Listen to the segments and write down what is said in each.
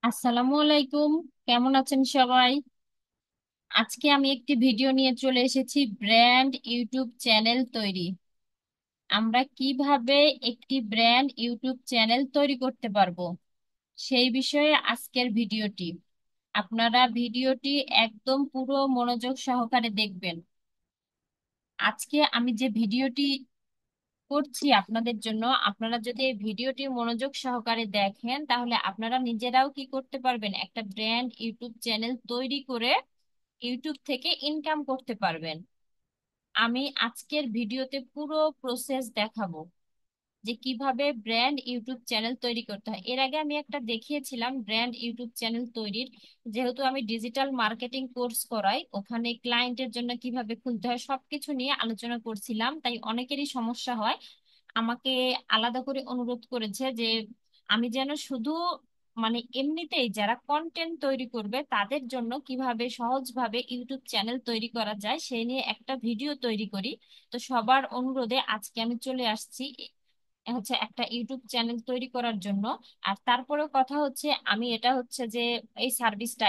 আসসালামু আলাইকুম। কেমন আছেন সবাই? আজকে আমি একটি ভিডিও নিয়ে চলে এসেছি, ব্র্যান্ড ইউটিউব চ্যানেল তৈরি। আমরা কিভাবে একটি ব্র্যান্ড ইউটিউব চ্যানেল তৈরি করতে পারবো সেই বিষয়ে আজকের ভিডিওটি। আপনারা ভিডিওটি একদম পুরো মনোযোগ সহকারে দেখবেন। আজকে আমি যে ভিডিওটি করছি আপনাদের জন্য, আপনারা যদি এই ভিডিওটি মনোযোগ সহকারে দেখেন তাহলে আপনারা নিজেরাও কি করতে পারবেন, একটা ব্র্যান্ড ইউটিউব চ্যানেল তৈরি করে ইউটিউব থেকে ইনকাম করতে পারবেন। আমি আজকের ভিডিওতে পুরো প্রসেস দেখাবো যে কিভাবে ব্র্যান্ড ইউটিউব চ্যানেল তৈরি করতে হয়। এর আগে আমি একটা দেখিয়েছিলাম ব্র্যান্ড ইউটিউব চ্যানেল তৈরির। যেহেতু আমি ডিজিটাল মার্কেটিং কোর্স করাই, ওখানে ক্লায়েন্টের জন্য কিভাবে খুলতে হয় সবকিছু নিয়ে আলোচনা করছিলাম, তাই অনেকেরই সমস্যা হয়। আমাকে আলাদা করে অনুরোধ করেছে যে আমি যেন শুধু এমনিতেই যারা কন্টেন্ট তৈরি করবে তাদের জন্য কিভাবে সহজভাবে ইউটিউব চ্যানেল তৈরি করা যায় সেই নিয়ে একটা ভিডিও তৈরি করি। তো সবার অনুরোধে আজকে আমি চলে আসছি হচ্ছে একটা ইউটিউব চ্যানেল তৈরি করার জন্য। আর তারপরেও কথা হচ্ছে, আমি এটা হচ্ছে যে এই সার্ভিসটা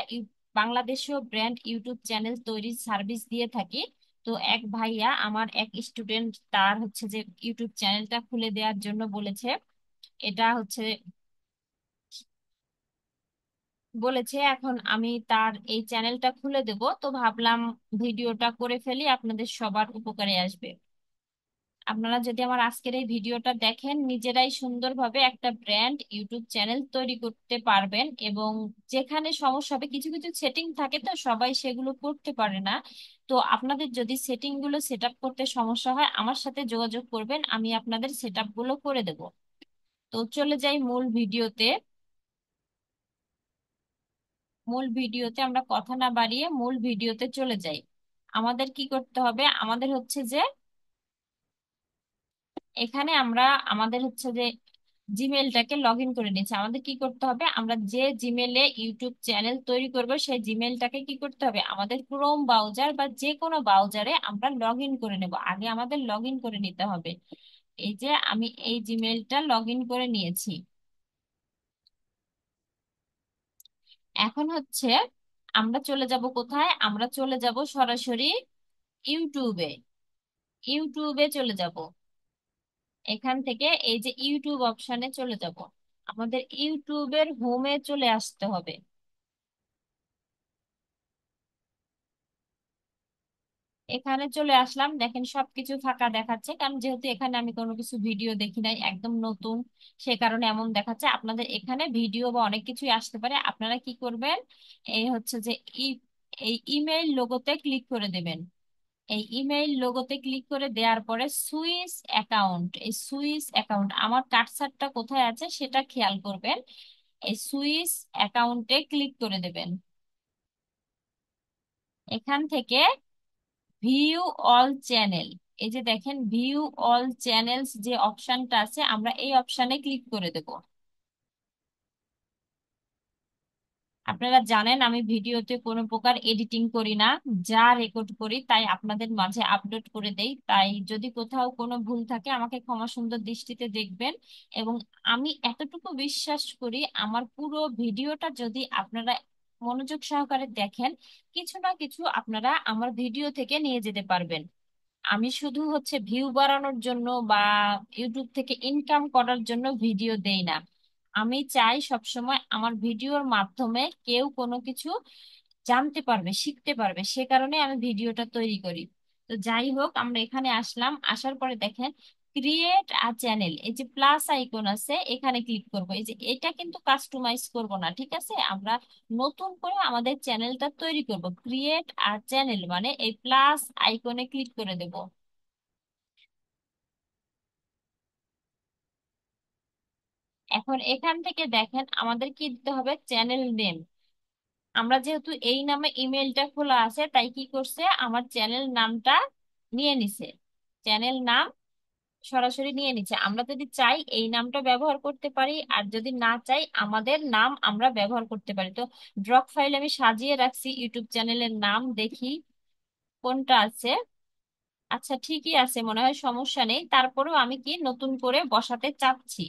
বাংলাদেশেও ব্র্যান্ড ইউটিউব চ্যানেল তৈরির সার্ভিস দিয়ে থাকি। তো এক ভাইয়া আমার এক স্টুডেন্ট তার হচ্ছে যে ইউটিউব চ্যানেলটা খুলে দেওয়ার জন্য বলেছে। এটা হচ্ছে বলেছে, এখন আমি তার এই চ্যানেলটা খুলে দেব, তো ভাবলাম ভিডিওটা করে ফেলি, আপনাদের সবার উপকারে আসবে। আপনারা যদি আমার আজকের এই ভিডিওটা দেখেন নিজেরাই সুন্দরভাবে একটা ব্র্যান্ড ইউটিউব চ্যানেল তৈরি করতে পারবেন। এবং যেখানে সমস্যা হবে, কিছু কিছু সেটিং থাকে তো সবাই সেগুলো করতে পারে না। তো আপনাদের যদি সেটিং গুলো সেট আপ করতে সমস্যা হয় আমার সাথে যোগাযোগ করবেন, আমি আপনাদের সেট আপ গুলো করে দেব। তো চলে যাই মূল ভিডিওতে। আমরা কথা না বাড়িয়ে মূল ভিডিওতে চলে যাই। আমাদের কি করতে হবে, আমাদের হচ্ছে যে এখানে আমরা আমাদের হচ্ছে যে জিমেলটাকে লগ ইন করে নিচ্ছি। আমাদের কি করতে হবে, আমরা যে জিমেলে ইউটিউব চ্যানেল তৈরি করব সেই জিমেলটাকে কি করতে হবে, আমাদের ক্রোম ব্রাউজার বা যে কোনো ব্রাউজারে আমরা লগ ইন করে নেব। আগে আমাদের লগ ইন করে নিতে হবে। এই যে আমি এই জিমেলটা লগ ইন করে নিয়েছি। এখন হচ্ছে আমরা চলে যাব কোথায়, আমরা চলে যাব সরাসরি ইউটিউবে। ইউটিউবে চলে যাব। এখান থেকে এই যে ইউটিউব অপশনে চলে যাব। আমাদের ইউটিউবের হোমে চলে আসতে হবে। এখানে চলে আসলাম, দেখেন সবকিছু ফাঁকা দেখাচ্ছে, কারণ যেহেতু এখানে আমি কোনো কিছু ভিডিও দেখি নাই, একদম নতুন, সে কারণে এমন দেখাচ্ছে। আপনাদের এখানে ভিডিও বা অনেক কিছুই আসতে পারে। আপনারা কি করবেন, এই হচ্ছে যে ই- এই ইমেইল লোগোতে ক্লিক করে দেবেন। এই ইমেইল লোগোতে ক্লিক করে দেওয়ার পরে সুইস অ্যাকাউন্ট, এই সুইস অ্যাকাউন্ট আমার কার্সারটা কোথায় আছে সেটা খেয়াল করবেন। এই সুইস অ্যাকাউন্টে ক্লিক করে দেবেন। এখান থেকে ভিউ অল চ্যানেল, এই যে দেখেন ভিউ অল চ্যানেলস যে অপশনটা আছে আমরা এই অপশনে ক্লিক করে দেব। আপনারা জানেন আমি ভিডিওতে কোনো প্রকার এডিটিং করি না, যা রেকর্ড করি তাই আপনাদের মাঝে আপলোড করে দেই। তাই যদি কোথাও কোনো ভুল থাকে আমাকে ক্ষমা সুন্দর দৃষ্টিতে দেখবেন। এবং আমি এতটুকু বিশ্বাস করি, আমার পুরো ভিডিওটা যদি আপনারা মনোযোগ সহকারে দেখেন কিছু না কিছু আপনারা আমার ভিডিও থেকে নিয়ে যেতে পারবেন। আমি শুধু হচ্ছে ভিউ বাড়ানোর জন্য বা ইউটিউব থেকে ইনকাম করার জন্য ভিডিও দেই না। আমি চাই সবসময় আমার ভিডিওর মাধ্যমে কেউ কোনো কিছু জানতে পারবে, শিখতে পারবে, সে কারণে আমি ভিডিওটা তৈরি করি। তো যাই হোক, আমরা এখানে আসলাম, আসার পরে দেখেন ক্রিয়েট আ চ্যানেল, এই যে প্লাস আইকন আছে এখানে ক্লিক করব। এই যে এটা কিন্তু কাস্টমাইজ করব না, ঠিক আছে, আমরা নতুন করে আমাদের চ্যানেলটা তৈরি করব। ক্রিয়েট আ চ্যানেল মানে এই প্লাস আইকনে ক্লিক করে দেব। এখন এখান থেকে দেখেন আমাদের কি দিতে হবে, চ্যানেল নেম। আমরা যেহেতু এই নামে ইমেলটা খোলা আছে তাই কি করছে, আমার চ্যানেল নামটা নিয়ে নিছে। চ্যানেল নাম সরাসরি নিয়ে নিচ্ছে। আমরা যদি চাই এই নামটা ব্যবহার করতে পারি, আর যদি না চাই আমাদের নাম আমরা ব্যবহার করতে পারি। তো ড্রপ ফাইল আমি সাজিয়ে রাখছি ইউটিউব চ্যানেলের নাম, দেখি কোনটা আছে। আচ্ছা ঠিকই আছে মনে হয়, সমস্যা নেই। তারপরেও আমি কি নতুন করে বসাতে চাচ্ছি,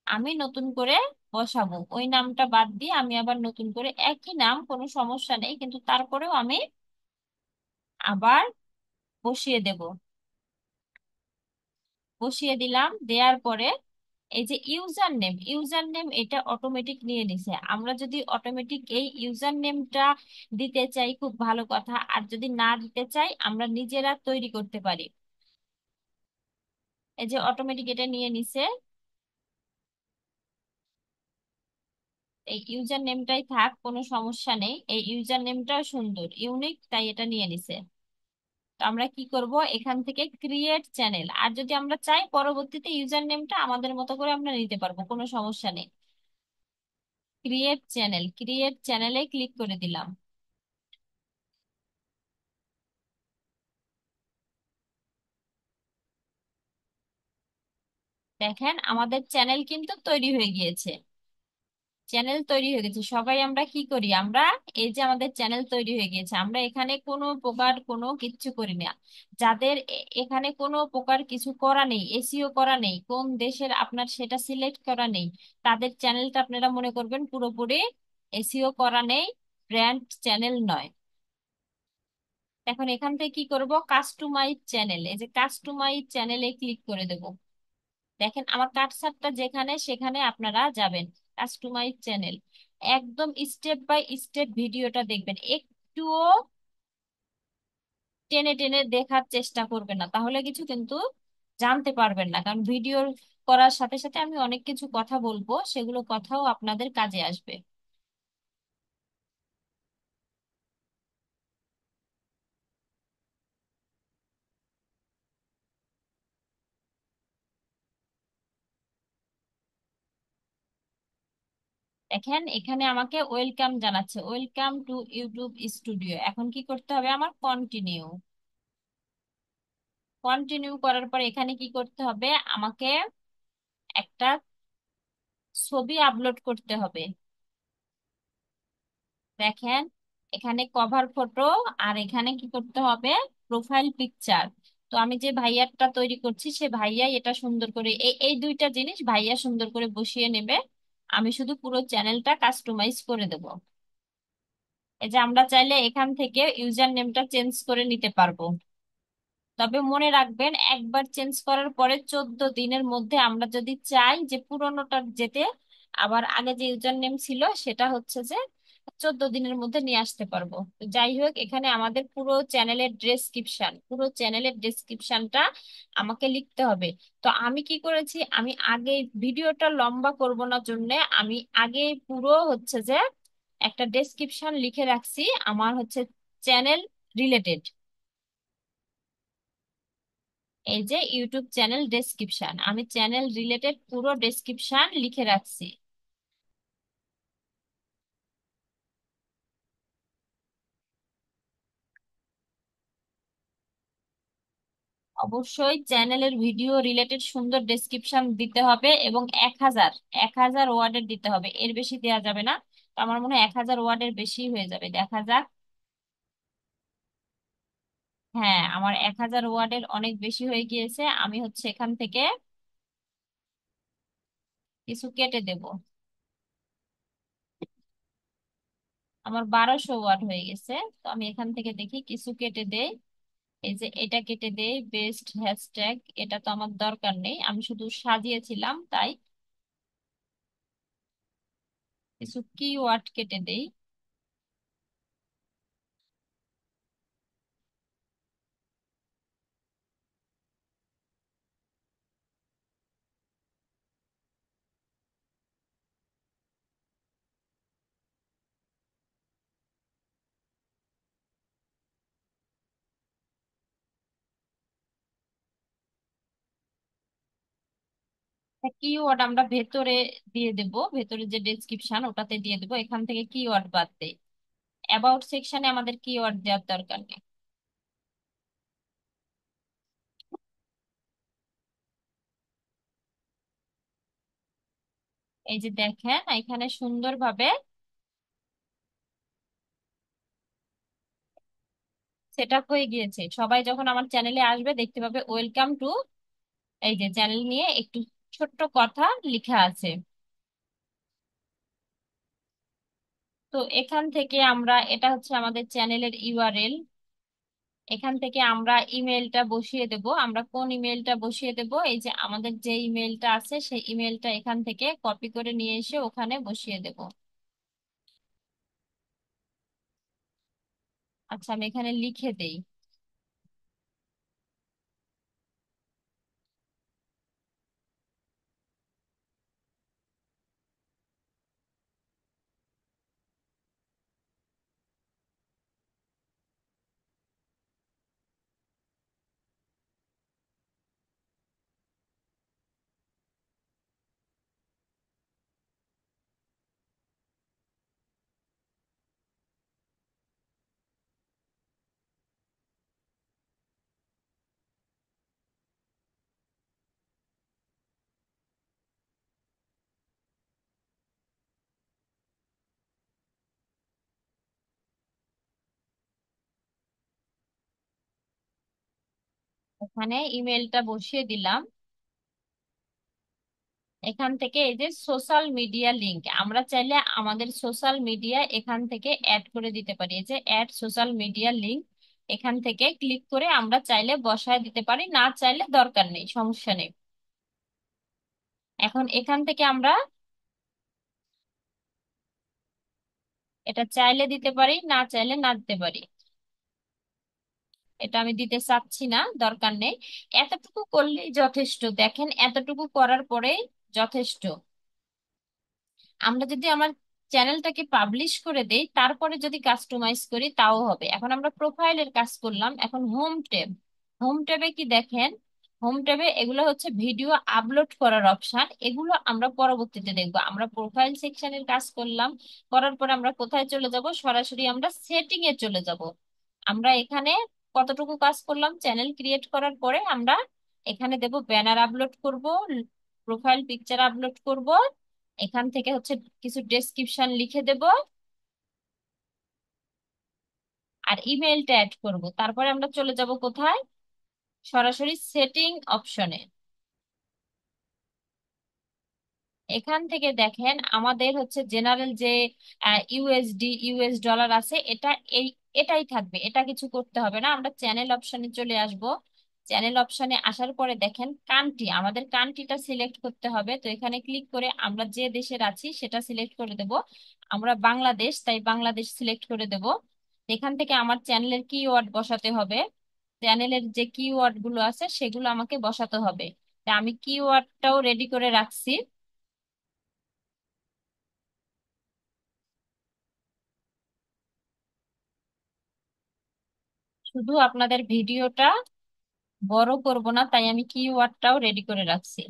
আমি নতুন করে বসাবো, ওই নামটা বাদ দিয়ে আমি আবার নতুন করে একই নাম, কোনো সমস্যা নেই, কিন্তু তারপরেও আমি আবার বসিয়ে দেব। বসিয়ে দিলাম, দেওয়ার পরে এই যে ইউজার নেম এটা অটোমেটিক নিয়ে নিছে। আমরা যদি অটোমেটিক এই ইউজার নেমটা দিতে চাই খুব ভালো কথা, আর যদি না দিতে চাই আমরা নিজেরা তৈরি করতে পারি। এই যে অটোমেটিক এটা নিয়ে নিছে, এই ইউজার নেমটাই থাক, কোনো সমস্যা নেই, এই ইউজার নেমটাও সুন্দর ইউনিক, তাই এটা নিয়ে নিছে। তো আমরা কি করব, এখান থেকে ক্রিয়েট চ্যানেল, আর যদি আমরা চাই পরবর্তীতে ইউজার নেমটা আমাদের মতো করে আমরা নিতে পারবো, কোনো সমস্যা নেই। ক্রিয়েট চ্যানেলে ক্লিক করে দিলাম। দেখেন আমাদের চ্যানেল কিন্তু তৈরি হয়ে গিয়েছে। চ্যানেল তৈরি হয়ে গেছে, সবাই আমরা কি করি, আমরা এই যে আমাদের চ্যানেল তৈরি হয়ে গিয়েছে, আমরা এখানে কোনো প্রকার কোনো কিচ্ছু করি না। যাদের এখানে কোনো প্রকার কিছু করা নেই, এসইও করা নেই, কোন দেশের আপনার সেটা সিলেক্ট করা নেই, তাদের চ্যানেলটা আপনারা মনে করবেন পুরোপুরি এসইও করা নেই, ব্র্যান্ড চ্যানেল নয়। এখন এখান থেকে কি করব, কাস্টমাইজ চ্যানেল, এই যে কাস্টমাইজ চ্যানেলে ক্লিক করে দেব। দেখেন আমার কাটসারটা যেখানে সেখানে আপনারা যাবেন, কাস্টমাইজ চ্যানেল, একদম স্টেপ বাই স্টেপ ভিডিওটা দেখবেন, একটুও টেনে টেনে দেখার চেষ্টা করবেন না, তাহলে কিছু কিন্তু জানতে পারবেন না, কারণ ভিডিও করার সাথে সাথে আমি অনেক কিছু কথা বলবো, সেগুলো কথাও আপনাদের কাজে আসবে। দেখেন এখানে আমাকে ওয়েলকাম জানাচ্ছে, ওয়েলকাম টু ইউটিউব স্টুডিও। এখন কি করতে হবে, আমার কন্টিনিউ। কন্টিনিউ করার পর এখানে কি করতে হবে, আমাকে একটা ছবি আপলোড করতে হবে। দেখেন এখানে কভার ফটো, আর এখানে কি করতে হবে, প্রোফাইল পিকচার। তো আমি যে ভাইয়ারটা তৈরি করছি সে ভাইয়াই এটা সুন্দর করে, এই এই দুইটা জিনিস ভাইয়া সুন্দর করে বসিয়ে নেবে, আমি শুধু পুরো চ্যানেলটা কাস্টমাইজ করে দেব। এই যে আমরা চাইলে এখান থেকে ইউজার নেমটা চেঞ্জ করে নিতে পারবো, তবে মনে রাখবেন একবার চেঞ্জ করার পরে 14 দিনের মধ্যে আমরা যদি চাই যে পুরোনোটা যেতে, আবার আগে যে ইউজার নেম ছিল সেটা হচ্ছে যে 14 দিনের মধ্যে নিয়ে আসতে পারবো। তো যাই হোক, এখানে আমাদের পুরো চ্যানেলের ডেসক্রিপশনটা আমাকে লিখতে হবে। তো আমি কি করেছি, আমি আগে ভিডিওটা লম্বা করব না জন্য আমি আগে পুরো হচ্ছে যে একটা ডেসক্রিপশন লিখে রাখছি, আমার হচ্ছে চ্যানেল রিলেটেড। এই যে ইউটিউব চ্যানেল ডেসক্রিপশন, আমি চ্যানেল রিলেটেড পুরো ডেসক্রিপশন লিখে রাখছি। অবশ্যই চ্যানেলের ভিডিও রিলেটেড সুন্দর ডেসক্রিপশন দিতে হবে, এবং 1000 ওয়ার্ডের দিতে হবে, এর বেশি দেওয়া যাবে না। তো আমার মনে হয় 1000 ওয়ার্ডের বেশি হয়ে যাবে, দেখা যাক। হ্যাঁ, আমার 1000 ওয়ার্ডের অনেক বেশি হয়ে গিয়েছে, আমি হচ্ছে এখান থেকে কিছু কেটে দেব। আমার 1200 ওয়ার্ড হয়ে গেছে, তো আমি এখান থেকে দেখি কিছু কেটে দেই। এই যে এটা কেটে দেই, বেস্ট হ্যাশট্যাগ, এটা তো আমার দরকার নেই, আমি শুধু সাজিয়েছিলাম তাই। কিছু কিওয়ার্ড কেটে দেই। কিওয়ার্ড আমরা ভেতরে দিয়ে দেব, ভেতরে যে ডেসক্রিপশন ওটাতে দিয়ে দেবো, এখান থেকে কিওয়ার্ড বাদ দেই। অ্যাবাউট সেকশনে আমাদের কিওয়ার্ড দেওয়ার দরকার নেই। এই যে দেখেন এখানে সুন্দরভাবে সেট আপ হয়ে গিয়েছে, সবাই যখন আমার চ্যানেলে আসবে দেখতে পাবে ওয়েলকাম টু, এই যে চ্যানেল নিয়ে একটু ছোট্ট কথা লেখা আছে। তো এখান থেকে আমরা, এটা হচ্ছে আমাদের চ্যানেলের ইউআরএল। এখান থেকে আমরা ইমেলটা বসিয়ে দেব। আমরা কোন ইমেলটা বসিয়ে দেব? এই যে আমাদের যে ইমেলটা আছে সেই ইমেলটা এখান থেকে কপি করে নিয়ে এসে ওখানে বসিয়ে দেব। আচ্ছা, আমি এখানে লিখে দেই। এখানে ইমেলটা বসিয়ে দিলাম। এখান থেকে এই যে সোশ্যাল মিডিয়া লিংক, আমরা চাইলে আমাদের সোশ্যাল মিডিয়া এখান থেকে অ্যাড করে দিতে পারি। এই যে অ্যাড সোশ্যাল মিডিয়া লিংক, এখান থেকে ক্লিক করে আমরা চাইলে বসায় দিতে পারি, না চাইলে দরকার নেই, সমস্যা নেই। এখন এখান থেকে আমরা এটা চাইলে দিতে পারি, না চাইলে না দিতে পারি। এটা আমি দিতে চাচ্ছি না, দরকার নেই। এতটুকু করলেই যথেষ্ট, দেখেন এতটুকু করার পরে যথেষ্ট। আমরা যদি আমার চ্যানেলটাকে পাবলিশ করে দেই, তারপরে যদি কাস্টমাইজ করি তাও হবে। এখন আমরা প্রোফাইলের কাজ করলাম, এখন হোম ট্যাব। হোম ট্যাবে কি দেখেন, হোম ট্যাবে এগুলো হচ্ছে ভিডিও আপলোড করার অপশন। এগুলো আমরা পরবর্তীতে দেখবো। আমরা প্রোফাইল সেকশনের কাজ করলাম, করার পরে আমরা কোথায় চলে যাব? সরাসরি আমরা সেটিং এ চলে যাব। আমরা এখানে কতটুকু কাজ করলাম? চ্যানেল ক্রিয়েট করার পরে আমরা এখানে দেব ব্যানার আপলোড করব, প্রোফাইল পিকচার আপলোড করব, এখান থেকে হচ্ছে কিছু ডেসক্রিপশন লিখে দেব, আর ইমেলটা অ্যাড করব। তারপরে আমরা চলে যাব কোথায়? সরাসরি সেটিং অপশনে। এখান থেকে দেখেন আমাদের হচ্ছে জেনারেল যে ইউএসডি ইউএস ডলার আছে, এটা এই এটাই থাকবে, এটা কিছু করতে হবে না। আমরা চ্যানেল অপশনে চলে আসব। চ্যানেল অপশনে আসার পরে দেখেন কান্ট্রি, আমাদের কান্ট্রিটা সিলেক্ট করতে হবে। তো এখানে ক্লিক করে আমরা যে দেশের আছি সেটা সিলেক্ট করে দেব। আমরা বাংলাদেশ, তাই বাংলাদেশ সিলেক্ট করে দেব। এখান থেকে আমার চ্যানেলের কিওয়ার্ড বসাতে হবে। চ্যানেলের যে কিওয়ার্ড গুলো আছে সেগুলো আমাকে বসাতে হবে। তা আমি কিওয়ার্ডটাও রেডি করে রাখছি। শুধু আপনাদের ভিডিওটা বড় করব না, তাই আমি কিওয়ার্ডটাও রেডি করে রাখছি।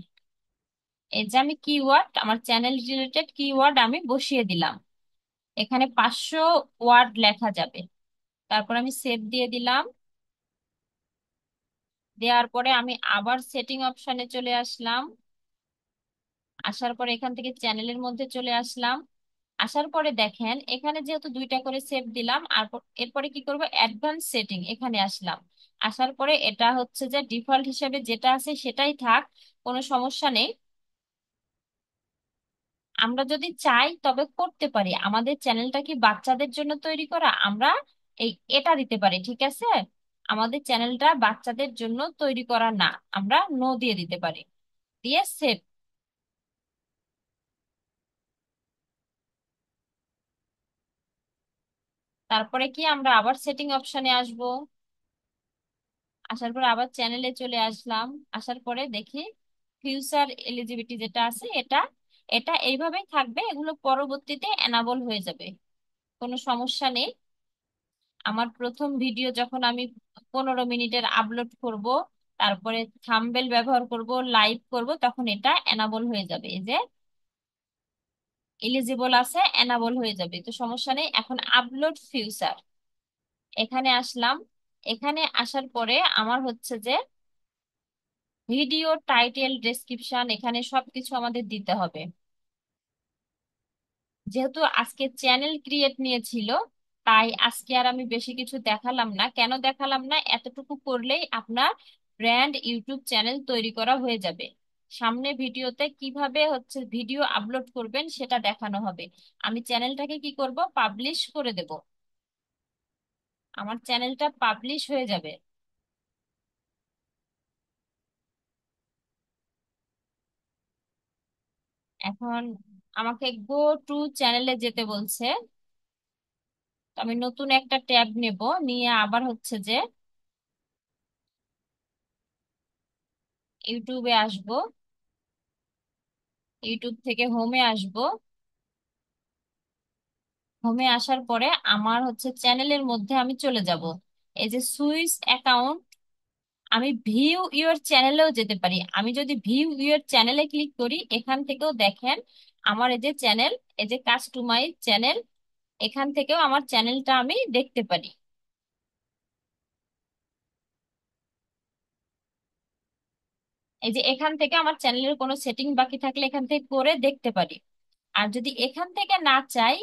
এই যে আমি কিওয়ার্ড, আমার চ্যানেল রিলেটেড কিওয়ার্ড আমি বসিয়ে দিলাম। এখানে 500 ওয়ার্ড লেখা যাবে। তারপর আমি সেভ দিয়ে দিলাম। দেওয়ার পরে আমি আবার সেটিং অপশনে চলে আসলাম। আসার পরে এখান থেকে চ্যানেলের মধ্যে চলে আসলাম। আসার পরে দেখেন এখানে যেহেতু দুইটা করে সেভ দিলাম, আর এরপরে কি করব? অ্যাডভান্স সেটিং, এখানে আসলাম। আসার পরে এটা হচ্ছে যে ডিফল্ট হিসেবে যেটা আছে সেটাই থাক, কোনো সমস্যা নেই। আমরা যদি চাই তবে করতে পারি। আমাদের চ্যানেলটা কি বাচ্চাদের জন্য তৈরি করা, আমরা এটা দিতে পারি, ঠিক আছে। আমাদের চ্যানেলটা বাচ্চাদের জন্য তৈরি করা না, আমরা নো দিয়ে দিতে পারি, দিয়ে সেভ। তারপরে কি আমরা আবার সেটিং অপশনে আসব। আসার পরে আবার চ্যানেলে চলে আসলাম। আসার পরে দেখি ফিউচার এলিজিবিলিটি যেটা আছে, এটা এটা এইভাবেই থাকবে, এগুলো পরবর্তীতে এনাবল হয়ে যাবে, কোনো সমস্যা নেই। আমার প্রথম ভিডিও যখন আমি 15 মিনিটের আপলোড করব, তারপরে থাম্বনেল ব্যবহার করব, লাইভ করব, তখন এটা এনাবল হয়ে যাবে। এই যে এলিজিবল আছে, এনাবল হয়ে যাবে, তো সমস্যা নেই। এখন আপলোড ফিউচার, এখানে আসলাম। এখানে আসার পরে আমার হচ্ছে যে ভিডিও টাইটেল ডেসক্রিপশন, এখানে সবকিছু আমাদের দিতে হবে। যেহেতু আজকে চ্যানেল ক্রিয়েট নিয়েছিল, তাই আজকে আর আমি বেশি কিছু দেখালাম না। কেন দেখালাম না? এতটুকু করলেই আপনার ব্র্যান্ড ইউটিউব চ্যানেল তৈরি করা হয়ে যাবে। সামনে ভিডিওতে কিভাবে হচ্ছে ভিডিও আপলোড করবেন সেটা দেখানো হবে। আমি চ্যানেলটাকে কি করব, পাবলিশ করে দেব। আমার চ্যানেলটা পাবলিশ হয়ে যাবে। এখন আমাকে গো টু চ্যানেলে যেতে বলছে। তো আমি নতুন একটা ট্যাব নেব, নিয়ে আবার হচ্ছে যে ইউটিউবে আসব। ইউটিউব থেকে হোমে আসব। হোমে আসার পরে আমার হচ্ছে চ্যানেলের মধ্যে আমি চলে যাব। এই যে সুইস অ্যাকাউন্ট, আমি ভিউ ইউর চ্যানেলেও যেতে পারি। আমি যদি ভিউ ইউর চ্যানেলে ক্লিক করি, এখান থেকেও দেখেন আমার এই যে চ্যানেল, এই যে কাস্টমাইজ চ্যানেল, এখান থেকেও আমার চ্যানেলটা আমি দেখতে পারি। এই যে এখান থেকে আমার চ্যানেলের কোনো সেটিং বাকি থাকলে এখান থেকে করে দেখতে পারি। আর যদি এখান থেকে না চাই,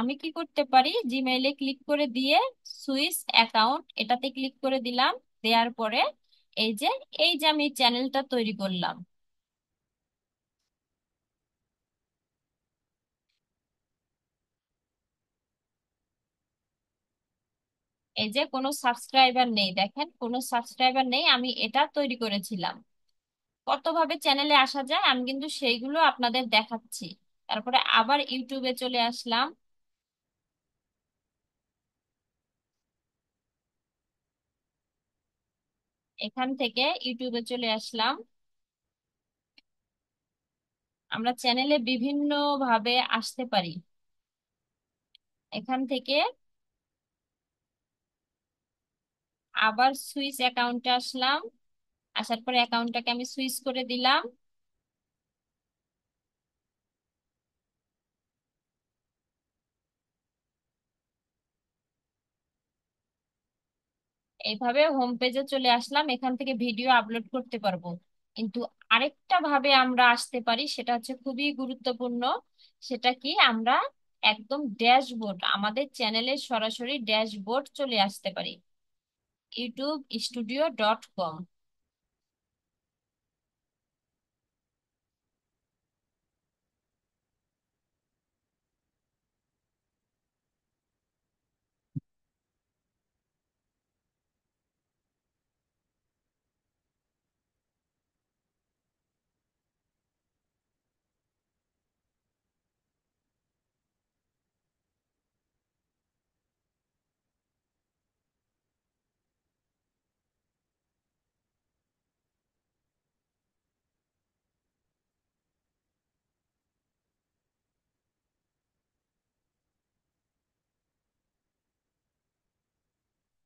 আমি কি করতে পারি, জিমেইলে ক্লিক করে দিয়ে সুইস অ্যাকাউন্ট এটাতে ক্লিক করে দিলাম। দেওয়ার পরে এই যে আমি চ্যানেলটা তৈরি করলাম। এই যে কোনো সাবস্ক্রাইবার নেই, দেখেন কোনো সাবস্ক্রাইবার নেই, আমি এটা তৈরি করেছিলাম। কতভাবে চ্যানেলে আসা যায় আমি কিন্তু সেইগুলো আপনাদের দেখাচ্ছি। তারপরে আবার ইউটিউবে চলে আসলাম। এখান থেকে ইউটিউবে চলে আসলাম। আমরা চ্যানেলে বিভিন্ন ভাবে আসতে পারি। এখান থেকে আবার সুইচ অ্যাকাউন্টে আসলাম। আসার পরে অ্যাকাউন্টটাকে আমি সুইচ করে দিলাম। এইভাবে হোম পেজে চলে আসলাম, এখান থেকে ভিডিও আপলোড করতে পারবো। কিন্তু আরেকটা ভাবে আমরা আসতে পারি, সেটা হচ্ছে খুবই গুরুত্বপূর্ণ। সেটা কি, আমরা একদম ড্যাশবোর্ড, আমাদের চ্যানেলের সরাসরি ড্যাশবোর্ড চলে আসতে পারি। youtube studio.com।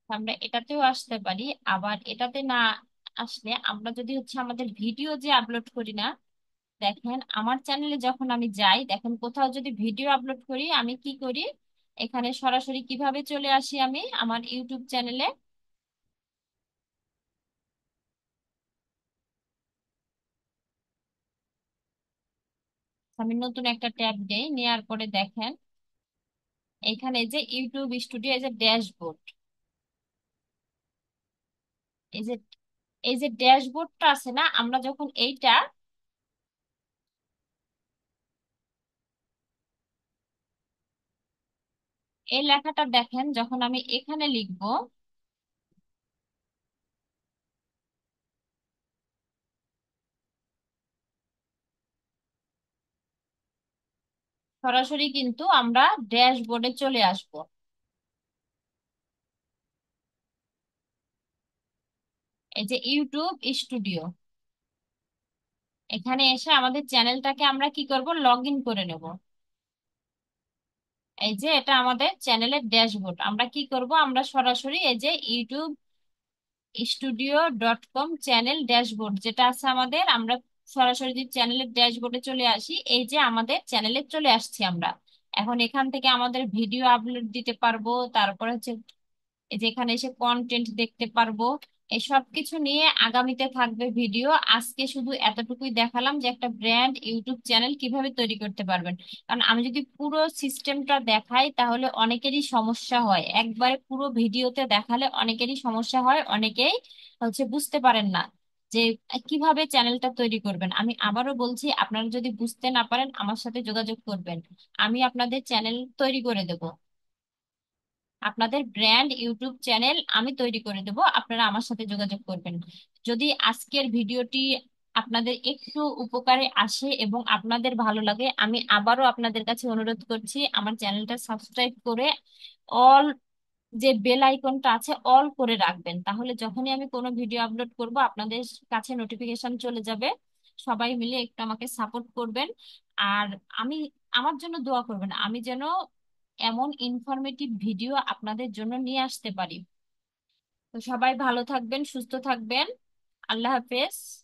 আমরা এটাতেও আসতে পারি। আবার এটাতে না আসলে আমরা যদি হচ্ছে আমাদের ভিডিও যে আপলোড করি না, দেখেন আমার চ্যানেলে যখন আমি যাই, দেখেন কোথাও যদি ভিডিও আপলোড করি আমি কি করি, এখানে সরাসরি কিভাবে চলে আসি আমি আমার ইউটিউব চ্যানেলে। আমি নতুন একটা ট্যাব দেই, নেয়ার পরে দেখেন এখানে যে ইউটিউব স্টুডিও, এই যে ড্যাশবোর্ড, এই যে ড্যাশবোর্ডটা আছে না, আমরা যখন এইটা, এই লেখাটা দেখেন যখন আমি এখানে লিখবো, সরাসরি কিন্তু আমরা ড্যাশবোর্ডে চলে আসব। এই যে ইউটিউব স্টুডিও, এখানে এসে আমাদের চ্যানেলটাকে আমরা কি করব, লগ ইন করে নেব। এই যে এটা আমাদের চ্যানেলের ড্যাশবোর্ড, আমরা কি করব, আমরা সরাসরি এই যে youtube studio.com চ্যানেল ড্যাশবোর্ড যেটা আছে আমাদের, আমরা সরাসরি যদি চ্যানেলের ড্যাশবোর্ডে চলে আসি, এই যে আমাদের চ্যানেলে চলে আসছি আমরা। এখন এখান থেকে আমাদের ভিডিও আপলোড দিতে পারবো। তারপর হচ্ছে এই যে এখানে এসে কন্টেন্ট দেখতে পারবো। এই সব কিছু নিয়ে আগামীতে থাকবে ভিডিও। আজকে শুধু এতটুকুই দেখালাম যে একটা ব্র্যান্ড ইউটিউব চ্যানেল কিভাবে তৈরি করতে পারবেন। কারণ আমি যদি পুরো সিস্টেমটা দেখাই তাহলে অনেকেরই সমস্যা হয়, একবারে পুরো ভিডিওতে দেখালে অনেকেরই সমস্যা হয়, অনেকেই হচ্ছে বুঝতে পারেন না যে কিভাবে চ্যানেলটা তৈরি করবেন। আমি আবারও বলছি, আপনারা যদি বুঝতে না পারেন আমার সাথে যোগাযোগ করবেন, আমি আপনাদের চ্যানেল তৈরি করে দেব। আপনাদের ব্র্যান্ড ইউটিউব চ্যানেল আমি তৈরি করে দেব, আপনারা আমার সাথে যোগাযোগ করবেন। যদি আজকের ভিডিওটি আপনাদের একটু উপকারে আসে এবং আপনাদের ভালো লাগে, আমি আবারও আপনাদের কাছে অনুরোধ করছি আমার চ্যানেলটা সাবস্ক্রাইব করে অল যে বেল আইকনটা আছে অল করে রাখবেন, তাহলে যখনই আমি কোনো ভিডিও আপলোড করব আপনাদের কাছে নোটিফিকেশন চলে যাবে। সবাই মিলে একটু আমাকে সাপোর্ট করবেন। আর আমি, আমার জন্য দোয়া করবেন, আমি যেন এমন ইনফরমেটিভ ভিডিও আপনাদের জন্য নিয়ে আসতে পারি। তো সবাই ভালো থাকবেন, সুস্থ থাকবেন। আল্লাহ হাফেজ।